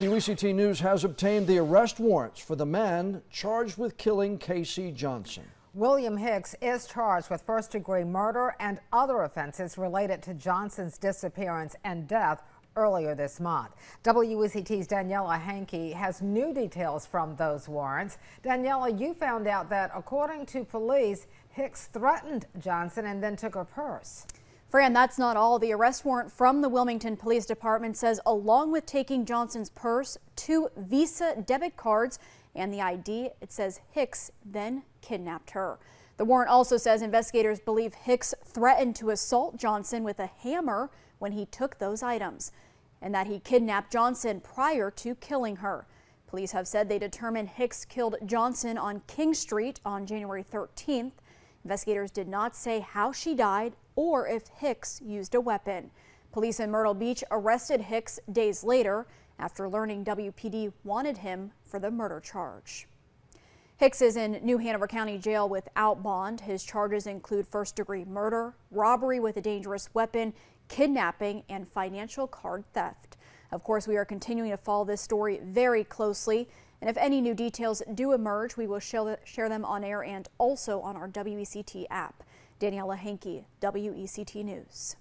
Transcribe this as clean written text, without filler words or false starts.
WECT News has obtained the arrest warrants for the man charged with killing Casey Johnson. William Hicks is charged with first-degree murder and other offenses related to Johnson's disappearance and death earlier this month. WECT's Daniela Hankey has new details from those warrants. Daniela, you found out that according to police, Hicks threatened Johnson and then took her purse. Fran, that's not all. The arrest warrant from the Wilmington Police Department says along with taking Johnson's purse, 2 Visa debit cards, and the ID, it says Hicks then kidnapped her. The warrant also says investigators believe Hicks threatened to assault Johnson with a hammer when he took those items, and that he kidnapped Johnson prior to killing her. Police have said they determined Hicks killed Johnson on King Street on January 13th. Investigators did not say how she died or if Hicks used a weapon. Police in Myrtle Beach arrested Hicks days later after learning WPD wanted him for the murder charge. Hicks is in New Hanover County Jail without bond. His charges include first-degree murder, robbery with a dangerous weapon, kidnapping, and financial card theft. Of course, we are continuing to follow this story very closely, and if any new details do emerge, we will share them on air and also on our WECT app. Daniela Hankey, WECT News.